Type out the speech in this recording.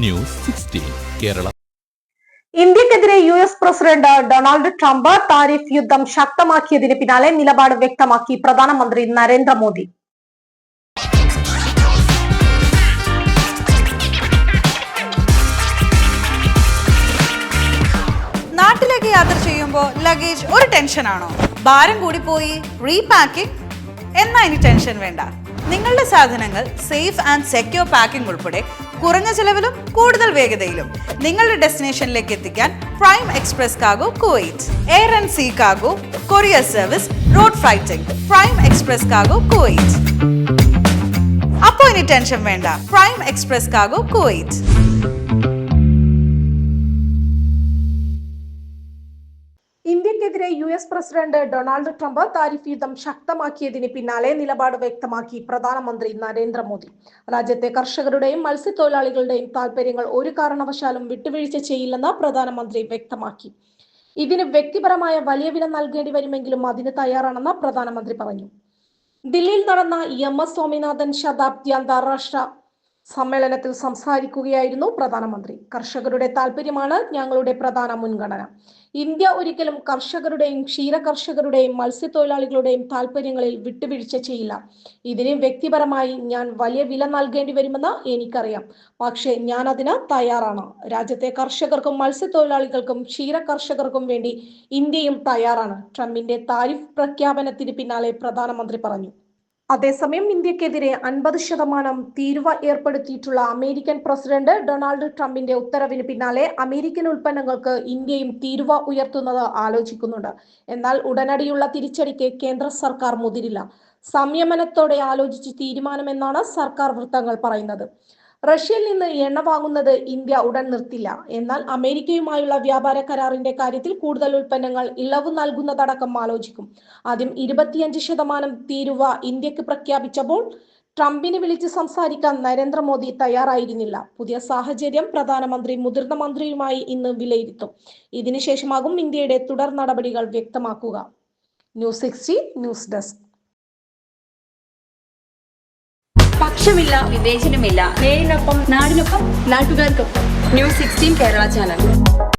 News 16 Kerala. ഇന്ത്യക്കെതിരെ US president Donald Trump tariff യുദ്ധം ശക്തമാക്കിയതിന് പിന്നാലെ നിലപാട് വ്യക്തമാക്കി പ്രധാനമന്ത്രി നരേന്ദ്രമോദി. നാട്ടിലേക്ക് യാത്ര ചെയ്യുമ്പോൾ ലഗേജ് ഒരു ടെൻഷനാണോ? ഭാരം കൂടിപ്പോയി, റീപാക്കിംഗ്? എന്നാ ഇനി ടെൻഷൻ വേണ്ട. നിങ്ങളുടെ സാധനങ്ങൾ സേഫ് ആൻഡ് സെക്യൂർ പാക്കിംഗ് ഉൾപ്പെടെ കുറഞ്ഞ ചെലവിലും കൂടുതൽ വേഗതയിലും നിങ്ങളുടെ ഡെസ്റ്റിനേഷനിലേക്ക് എത്തിക്കാൻ prime express cargo Kuwait. Air and sea cargo, courier service, road freighting. Prime express cargo Kuwait. അപ്പോൾ ഇനി ടെൻഷൻ വേണ്ട. Prime express cargo Kuwait. ഇന്ത്യക്കെതിരെ US president Donald Trump tariff യുദ്ധം ശക്തമാക്കിയതിന് പിന്നാലെ നിലപാട് വ്യക്തമാക്കി പ്രധാനമന്ത്രി നരേന്ദ്രമോദി. രാജ്യത്തെ കർഷകരുടെയും മത്സ്യത്തൊഴിലാളികളുടെയും താൽപര്യങ്ങൾ ഒരു കാരണവശാലും വിട്ടുവീഴ്ച ചെയ്യില്ലെന്ന് പ്രധാനമന്ത്രി വ്യക്തമാക്കി. ഇതിന് വ്യക്തിപരമായ വലിയ വില നൽകേണ്ടി വരുമെങ്കിലും അതിന് തയ്യാറാണെന്ന് പ്രധാനമന്ത്രി പറഞ്ഞു. ദില്ലിയിൽ നടന്ന MS സ്വാമിനാഥൻ ശതാബ്ദി അന്താരാഷ്ട്ര സമ്മേളനത്തിൽ സംസാരിക്കുകയായിരുന്നു പ്രധാനമന്ത്രി. കർഷകരുടെ താൽപര്യമാണ് ഞങ്ങളുടെ പ്രധാന മുൻഗണന. ഇന്ത്യ ഒരിക്കലും കർഷകരുടെയും ക്ഷീര കർഷകരുടെയും മത്സ്യത്തൊഴിലാളികളുടെയും താൽപര്യങ്ങളിൽ വിട്ടുവീഴ്ച ചെയ്യില്ല. ഇതിന് വ്യക്തിപരമായി ഞാൻ വലിയ വില നൽകേണ്ടി വരുമെന്ന് എനിക്കറിയാം. പക്ഷേ ഞാൻ അതിന് തയ്യാറാണ്. രാജ്യത്തെ കർഷകർക്കും മത്സ്യത്തൊഴിലാളികൾക്കും ക്ഷീര കർഷകർക്കും വേണ്ടി ഇന്ത്യയും തയ്യാറാണ്. ട്രംപിന്റെ താരിഫ് പ്രഖ്യാപനത്തിന് പിന്നാലെ പ്രധാനമന്ത്രി പറഞ്ഞു. അതേസമയം ഇന്ത്യക്കെതിരെ 50% തീരുവ ഏർപ്പെടുത്തിയിട്ടുള്ള അമേരിക്കൻ പ്രസിഡന്റ് ഡൊണാൾഡ് ട്രംപിന്റെ ഉത്തരവിന് പിന്നാലെ അമേരിക്കൻ ഉൽപ്പന്നങ്ങൾക്ക് ഇന്ത്യയും തീരുവ ഉയർത്തുന്നത് ആലോചിക്കുന്നുണ്ട്. എന്നാൽ ഉടനടിയുള്ള തിരിച്ചടിക്ക് കേന്ദ്ര സർക്കാർ മുതിരില്ല. സംയമനത്തോടെ ആലോചിച്ച് തീരുമാനമെന്നാണ് സർക്കാർ വൃത്തങ്ങൾ പറയുന്നത്. റഷ്യയിൽ നിന്ന് എണ്ണ വാങ്ങുന്നത് ഇന്ത്യ ഉടൻ നിർത്തില്ല. എന്നാൽ അമേരിക്കയുമായുള്ള വ്യാപാര കരാറിന്റെ കാര്യത്തിൽ കൂടുതൽ ഉൽപ്പന്നങ്ങൾ ഇളവ് നൽകുന്നതടക്കം ആലോചിക്കും. ആദ്യം 25% തീരുവ ഇന്ത്യക്ക് പ്രഖ്യാപിച്ചപ്പോൾ ട്രംപിനെ വിളിച്ച് സംസാരിക്കാൻ നരേന്ദ്രമോദി തയ്യാറായിരുന്നില്ല. പുതിയ സാഹചര്യം പ്രധാനമന്ത്രി മുതിർന്ന മന്ത്രിയുമായി ഇന്ന് വിലയിരുത്തും. ഇതിനുശേഷമാകും ഇന്ത്യയുടെ തുടർ നടപടികൾ വ്യക്തമാക്കുക. News 16 news desk. പക്ഷമില്ല, വിവേചനമില്ല. നേരിനൊപ്പം, നാടിനൊപ്പം, നാട്ടുകാർക്കൊപ്പം. News 16 Kerala channel.